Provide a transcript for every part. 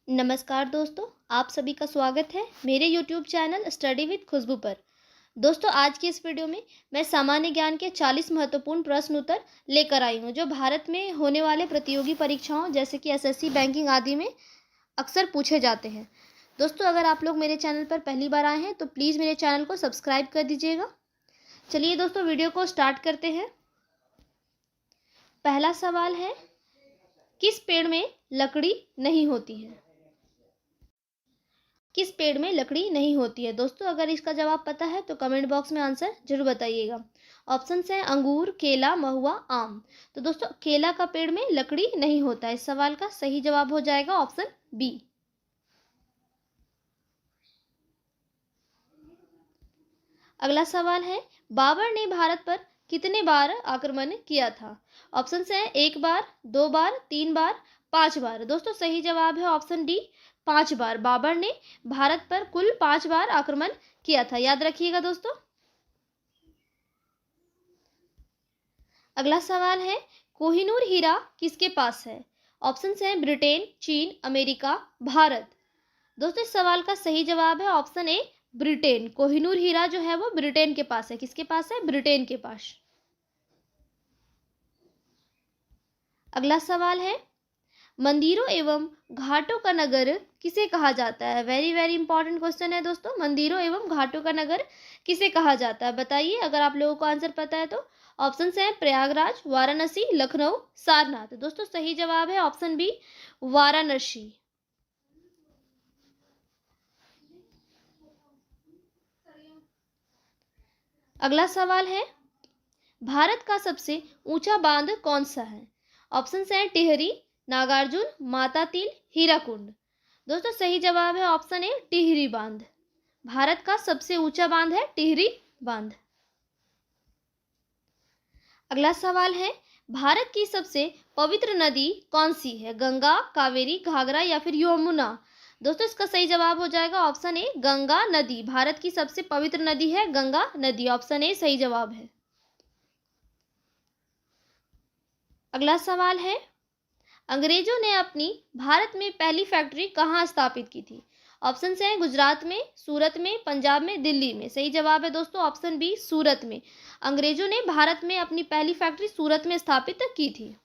नमस्कार दोस्तों, आप सभी का स्वागत है मेरे यूट्यूब चैनल स्टडी विद खुशबू पर। दोस्तों, आज की इस वीडियो में मैं सामान्य ज्ञान के 40 महत्वपूर्ण प्रश्न उत्तर लेकर आई हूं, जो भारत में होने वाले प्रतियोगी परीक्षाओं जैसे कि एसएससी, बैंकिंग आदि में अक्सर पूछे जाते हैं। दोस्तों, अगर आप लोग मेरे चैनल पर पहली बार आए हैं तो प्लीज़ मेरे चैनल को सब्सक्राइब कर दीजिएगा। चलिए दोस्तों, वीडियो को स्टार्ट करते हैं। पहला सवाल है, किस पेड़ में लकड़ी नहीं होती है? किस पेड़ में लकड़ी नहीं होती है? दोस्तों, अगर इसका जवाब पता है तो कमेंट बॉक्स में आंसर जरूर बताइएगा। ऑप्शन है अंगूर, केला, महुआ, आम। तो दोस्तों, केला का पेड़ में लकड़ी नहीं होता है। इस सवाल का सही जवाब हो जाएगा ऑप्शन बी। अगला सवाल है, बाबर ने भारत पर कितने बार आक्रमण किया था? ऑप्शन है एक बार, दो बार, तीन बार, पांच बार। दोस्तों, सही जवाब है ऑप्शन डी, पांच बार। बाबर ने भारत पर कुल 5 बार आक्रमण किया था, याद रखिएगा दोस्तों। अगला सवाल है, कोहिनूर हीरा किसके पास है? ऑप्शन है ब्रिटेन, चीन, अमेरिका, भारत। दोस्तों, इस सवाल का सही जवाब है ऑप्शन ए, ब्रिटेन। कोहिनूर हीरा जो है वो ब्रिटेन के पास है। किसके पास है? ब्रिटेन के पास। अगला सवाल है, मंदिरों एवं घाटों का नगर किसे कहा जाता है? वेरी वेरी इंपॉर्टेंट क्वेश्चन है दोस्तों। मंदिरों एवं घाटों का नगर किसे कहा जाता है? बताइए अगर आप लोगों को आंसर पता है तो। ऑप्शन है प्रयागराज, वाराणसी, लखनऊ, सारनाथ। दोस्तों, सही जवाब है ऑप्शन बी, वाराणसी। अगला सवाल है, भारत का सबसे ऊंचा बांध कौन सा है? ऑप्शन है टिहरी, नागार्जुन, मातातील, हीराकुंड। दोस्तों, सही जवाब है ऑप्शन ए, टिहरी बांध। भारत का सबसे ऊंचा बांध है टिहरी बांध। अगला सवाल है, भारत की सबसे पवित्र नदी कौन सी है? गंगा, कावेरी, घाघरा या फिर यमुना? दोस्तों, इसका सही जवाब हो जाएगा ऑप्शन ए, गंगा नदी। भारत की सबसे पवित्र नदी है गंगा नदी। ऑप्शन ए सही जवाब है। अगला सवाल है, अंग्रेजों ने अपनी भारत में पहली फैक्ट्री कहाँ स्थापित की थी? ऑप्शन है गुजरात में, सूरत में, पंजाब में, दिल्ली में। सही जवाब है दोस्तों ऑप्शन बी, सूरत में। अंग्रेजों ने भारत में अपनी पहली फैक्ट्री सूरत में स्थापित की थी।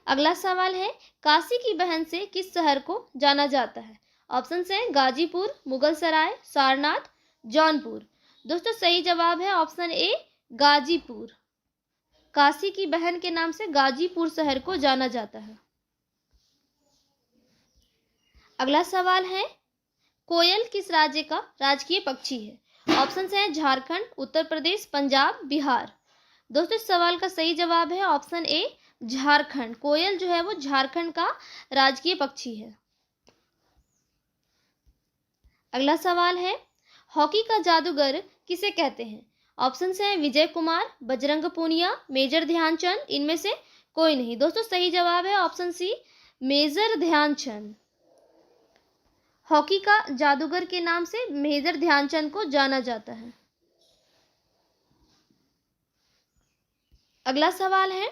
अगला सवाल है, काशी की बहन से किस शहर को जाना जाता है? ऑप्शन है गाजीपुर, मुगल सराय, सारनाथ, जौनपुर। दोस्तों, सही जवाब है ऑप्शन ए, गाजीपुर। काशी की बहन के नाम से गाजीपुर शहर को जाना जाता है। अगला सवाल है, कोयल किस राज्य का राजकीय पक्षी है? ऑप्शन है झारखंड, उत्तर प्रदेश, पंजाब, बिहार। दोस्तों, इस सवाल का सही जवाब है ऑप्शन ए, झारखंड। कोयल जो है वो झारखंड का राजकीय पक्षी है। अगला सवाल है, हॉकी का जादूगर किसे कहते हैं? ऑप्शन है विजय कुमार, बजरंग पूनिया, मेजर ध्यानचंद, इनमें से कोई नहीं। दोस्तों, सही जवाब है option C, major Dhyanchand. Hockey का जादूगर के नाम से मेजर ध्यानचंद को जाना जाता है। अगला सवाल है,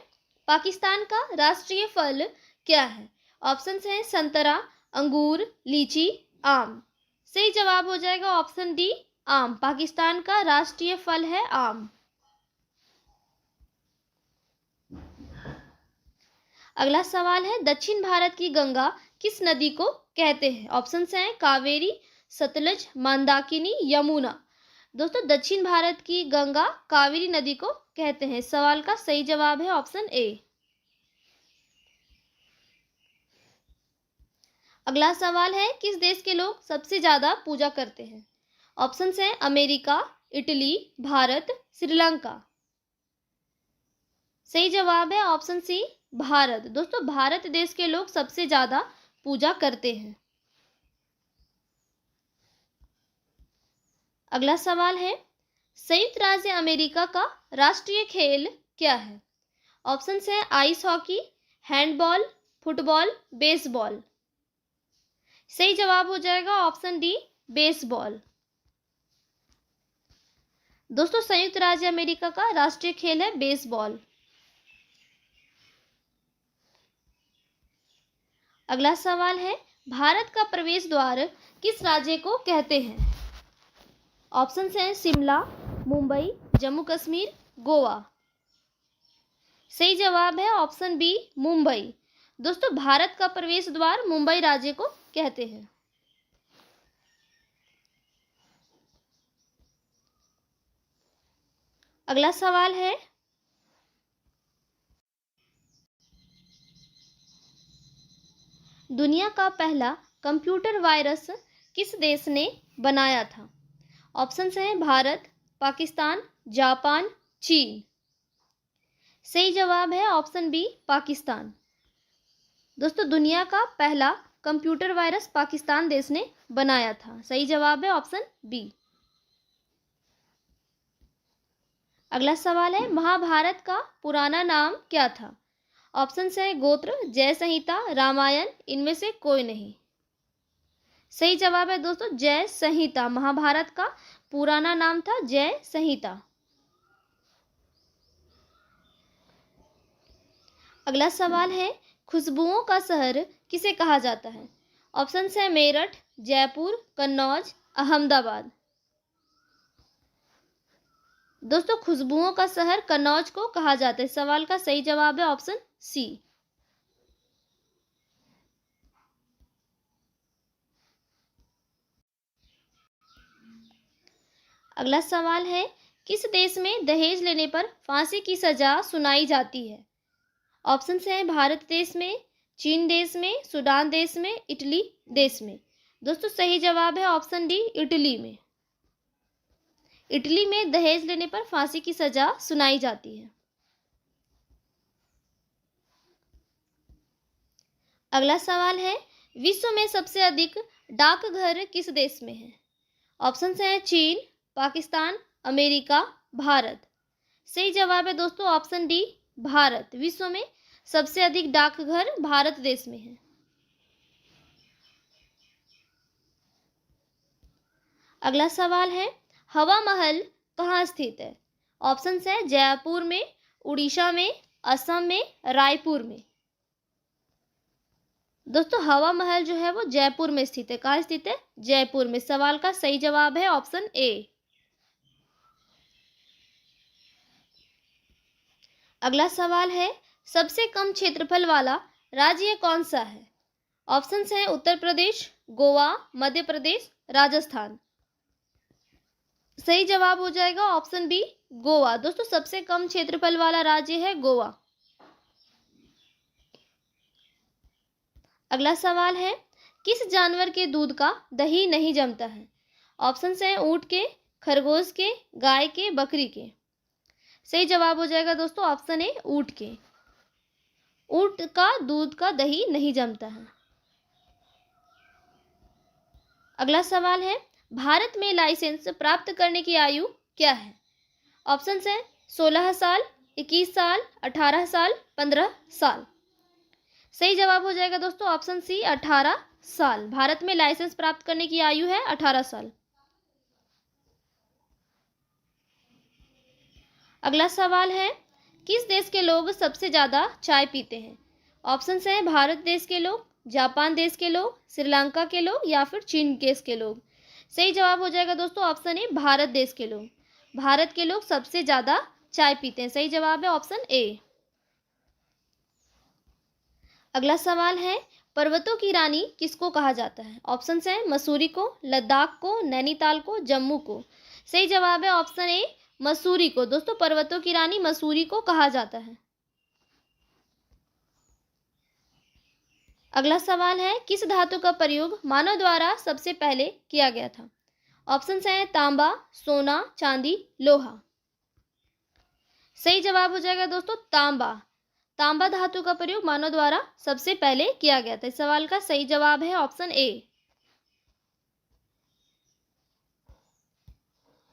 पाकिस्तान का राष्ट्रीय फल क्या है? ऑप्शन है संतरा, अंगूर, लीची, आम। सही जवाब हो जाएगा ऑप्शन डी, आम। पाकिस्तान का राष्ट्रीय फल है आम। अगला सवाल है, दक्षिण भारत की गंगा किस नदी को कहते हैं? ऑप्शन हैं कावेरी, सतलज, मंदाकिनी, यमुना। दोस्तों, दक्षिण भारत की गंगा कावेरी नदी को कहते हैं। सवाल का सही जवाब है ऑप्शन ए। अगला सवाल है, किस देश के लोग सबसे ज्यादा पूजा करते हैं? ऑप्शन हैं अमेरिका, इटली, भारत, श्रीलंका। सही जवाब है ऑप्शन सी, भारत। दोस्तों, भारत देश के लोग सबसे ज्यादा पूजा करते हैं। अगला सवाल है, संयुक्त राज्य अमेरिका का राष्ट्रीय खेल क्या है? ऑप्शन है ice hockey, handball, football, baseball. सही जवाब हो जाएगा ऑप्शन डी, बेसबॉल। दोस्तों, संयुक्त राज्य अमेरिका का राष्ट्रीय खेल है बेसबॉल। अगला सवाल है, भारत का प्रवेश द्वार किस राज्य को कहते हैं? ऑप्शन हैं शिमला, मुंबई, जम्मू कश्मीर, गोवा। सही जवाब है ऑप्शन बी, मुंबई। दोस्तों, भारत का प्रवेश द्वार मुंबई राज्य को कहते हैं। अगला सवाल है, दुनिया का पहला कंप्यूटर वायरस किस देश ने बनाया था? ऑप्शन हैं भारत, पाकिस्तान, जापान, चीन। सही जवाब है ऑप्शन बी, पाकिस्तान। दोस्तों, दुनिया का पहला कंप्यूटर वायरस पाकिस्तान देश ने बनाया था। सही जवाब है ऑप्शन बी। अगला सवाल है, महाभारत का पुराना नाम क्या था? ऑप्शन है गोत्र, जय संहिता, रामायण, इनमें से कोई नहीं। सही जवाब है दोस्तों, जय संहिता। महाभारत का पुराना नाम था जय संहिता। अगला सवाल है, खुशबुओं का शहर किसे कहा जाता है? ऑप्शन है मेरठ, जयपुर, कन्नौज, अहमदाबाद। दोस्तों, खुशबुओं का शहर कन्नौज को कहा जाता है। सवाल का सही जवाब है ऑप्शन सी। अगला सवाल है, किस देश में दहेज लेने पर फांसी की सजा सुनाई जाती है? ऑप्शन हैं भारत देश में, चीन देश में, सूडान देश में, इटली देश में। दोस्तों, सही जवाब है ऑप्शन डी, इटली में। इटली में दहेज लेने पर फांसी की सजा सुनाई जाती है। अगला सवाल है, विश्व में सबसे अधिक डाकघर किस देश में है? ऑप्शन हैं चीन, पाकिस्तान, अमेरिका, भारत। सही जवाब है दोस्तों ऑप्शन डी, भारत। विश्व में सबसे अधिक डाकघर भारत देश में है। अगला सवाल है, हवा महल कहाँ स्थित है? ऑप्शन है जयपुर में, उड़ीसा में, असम में, रायपुर में। दोस्तों, हवा महल जो है वो जयपुर में स्थित है। कहाँ स्थित है? जयपुर में। सवाल का सही जवाब है ऑप्शन ए। अगला सवाल है, सबसे कम क्षेत्रफल वाला राज्य कौन सा है? ऑप्शन हैं उत्तर प्रदेश, गोवा, मध्य प्रदेश, राजस्थान। सही जवाब हो जाएगा ऑप्शन बी, गोवा। दोस्तों, सबसे कम क्षेत्रफल वाला राज्य है गोवा। अगला सवाल है, किस जानवर के दूध का दही नहीं जमता है? ऑप्शन हैं ऊंट के, खरगोश के, गाय के, बकरी के। सही जवाब हो जाएगा दोस्तों ऑप्शन ए, ऊंट के। ऊंट का दूध का दही नहीं जमता है। अगला सवाल है, भारत में लाइसेंस प्राप्त करने की आयु क्या है? ऑप्शन हैं 16 साल, 21 साल, 18 साल, 15 साल। सही जवाब हो जाएगा दोस्तों ऑप्शन सी, 18 साल। भारत में लाइसेंस प्राप्त करने की आयु है 18 साल। अगला सवाल है, किस देश के लोग सबसे ज़्यादा चाय पीते हैं? ऑप्शन हैं भारत देश के लोग, जापान देश के लोग, श्रीलंका के लोग या फिर चीन देश के लोग। सही जवाब हो जाएगा दोस्तों ऑप्शन ए, भारत देश के लोग। भारत के लोग सबसे ज़्यादा चाय पीते हैं। सही जवाब है ऑप्शन ए। अगला सवाल है, पर्वतों की रानी किसको कहा जाता है? ऑप्शन हैं मसूरी को, लद्दाख को, नैनीताल को, जम्मू को। सही जवाब है ऑप्शन ए, मसूरी को। दोस्तों, पर्वतों की रानी मसूरी को कहा जाता है। अगला सवाल है, किस धातु का प्रयोग मानव द्वारा सबसे पहले किया गया था? ऑप्शन हैं तांबा, सोना, चांदी, लोहा। सही जवाब हो जाएगा दोस्तों तांबा। तांबा धातु का प्रयोग मानव द्वारा सबसे पहले किया गया था। इस सवाल का सही जवाब है ऑप्शन ए।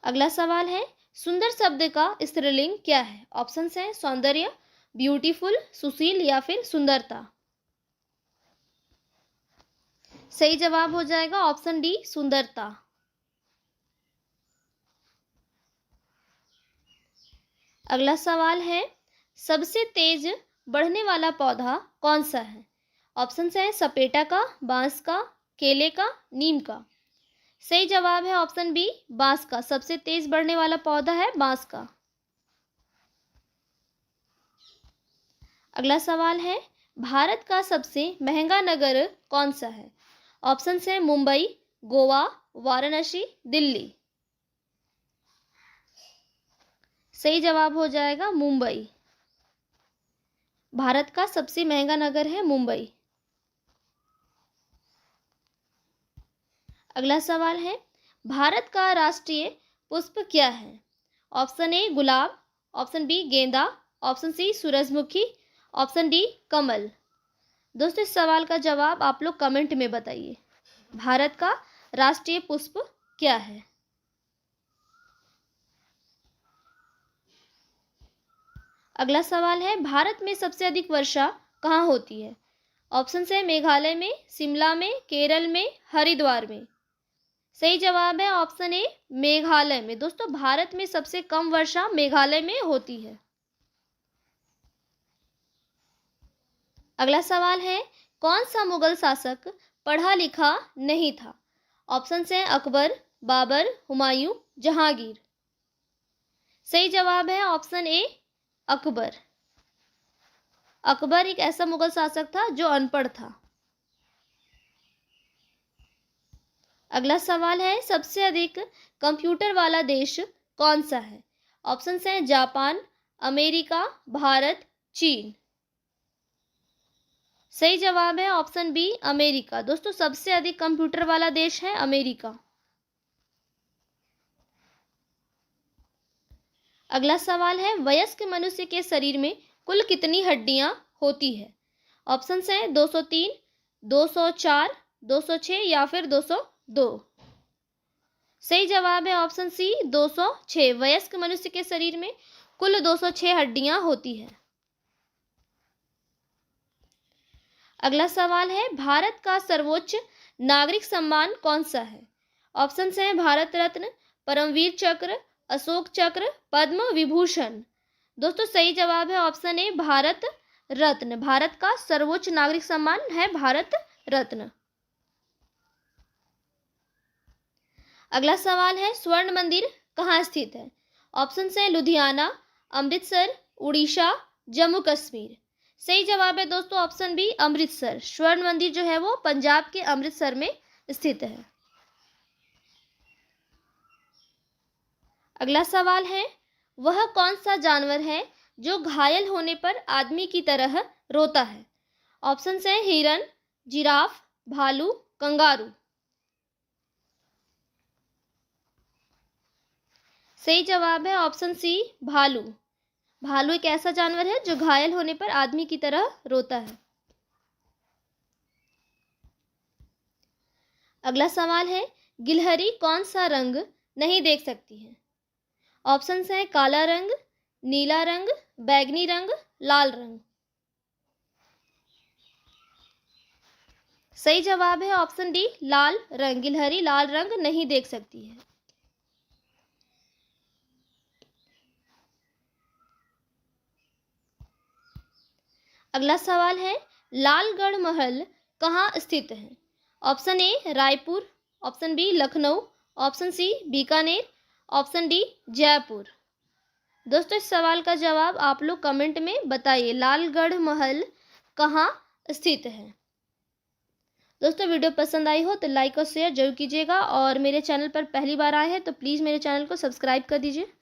अगला सवाल है, सुंदर शब्द का स्त्रीलिंग क्या है? ऑप्शन हैं सौंदर्य, ब्यूटीफुल, सुशील या फिर सुंदरता। सही जवाब हो जाएगा ऑप्शन डी, सुंदरता। अगला सवाल है, सबसे तेज बढ़ने वाला पौधा कौन सा है? ऑप्शन है सपेटा का, बांस का, केले का, नीम का। सही जवाब है ऑप्शन बी, बांस का। सबसे तेज बढ़ने वाला पौधा है बांस का। अगला सवाल है, भारत का सबसे महंगा नगर कौन सा है? ऑप्शन है मुंबई, गोवा, वाराणसी, दिल्ली। सही जवाब हो जाएगा मुंबई। भारत का सबसे महंगा नगर है मुंबई। अगला सवाल है, भारत का राष्ट्रीय पुष्प क्या है? ऑप्शन ए गुलाब, ऑप्शन बी गेंदा, ऑप्शन सी सूरजमुखी, ऑप्शन डी कमल। दोस्तों इस सवाल का जवाब आप लोग कमेंट में बताइए। भारत का राष्ट्रीय पुष्प क्या है? अगला सवाल है, भारत में सबसे अधिक वर्षा कहाँ होती है? ऑप्शन है मेघालय में, शिमला में, केरल में, हरिद्वार में। सही जवाब है ऑप्शन ए मेघालय में। दोस्तों भारत में सबसे कम वर्षा मेघालय में होती है। अगला सवाल है, कौन सा मुगल शासक पढ़ा लिखा नहीं था? ऑप्शन है अकबर, बाबर, हुमायूं, जहांगीर। सही जवाब है ऑप्शन ए अकबर। अकबर एक ऐसा मुगल शासक था जो अनपढ़ था। अगला सवाल है, सबसे अधिक कंप्यूटर वाला देश कौन सा है? ऑप्शन है जापान, अमेरिका, भारत, चीन। सही जवाब है ऑप्शन बी अमेरिका। दोस्तों सबसे अधिक कंप्यूटर वाला देश है अमेरिका। अगला सवाल है, वयस्क मनुष्य के शरीर में कुल कितनी हड्डियां होती है? ऑप्शन है 203, 204, 206 या फिर 202। सही जवाब है ऑप्शन सी 206। वयस्क मनुष्य के शरीर में कुल 206 हड्डियां होती है। अगला सवाल है, भारत का सर्वोच्च नागरिक सम्मान कौन सा है? ऑप्शन है भारत रत्न, परमवीर चक्र, अशोक चक्र, पद्म विभूषण। दोस्तों सही जवाब है ऑप्शन ए भारत रत्न। भारत का सर्वोच्च नागरिक सम्मान है भारत रत्न। अगला सवाल है, स्वर्ण मंदिर कहाँ स्थित है? ऑप्शन है लुधियाना, अमृतसर, उड़ीसा, जम्मू कश्मीर। सही जवाब है दोस्तों ऑप्शन बी अमृतसर। स्वर्ण मंदिर जो है वो पंजाब के अमृतसर में स्थित है। अगला सवाल है, वह कौन सा जानवर है जो घायल होने पर आदमी की तरह रोता है? ऑप्शन है हिरन, जिराफ, भालू, कंगारू। सही जवाब है ऑप्शन सी भालू। भालू एक ऐसा जानवर है जो घायल होने पर आदमी की तरह रोता है। अगला सवाल है, गिलहरी कौन सा रंग नहीं देख सकती है? ऑप्शन है काला रंग, नीला रंग, बैगनी रंग, लाल रंग। सही जवाब है ऑप्शन डी लाल रंग। गिलहरी लाल रंग नहीं देख सकती है। अगला सवाल है, लालगढ़ महल कहाँ स्थित है? Option A Raipur, option B Lucknow, option C Bikaner, option D Jaipur. दोस्तों इस सवाल का जवाब आप लोग कमेंट में बताइए। लालगढ़ महल कहाँ स्थित है? दोस्तों वीडियो पसंद आई हो तो लाइक और शेयर जरूर कीजिएगा, और मेरे चैनल पर पहली बार आए हैं तो प्लीज़ मेरे चैनल को सब्सक्राइब कर दीजिए।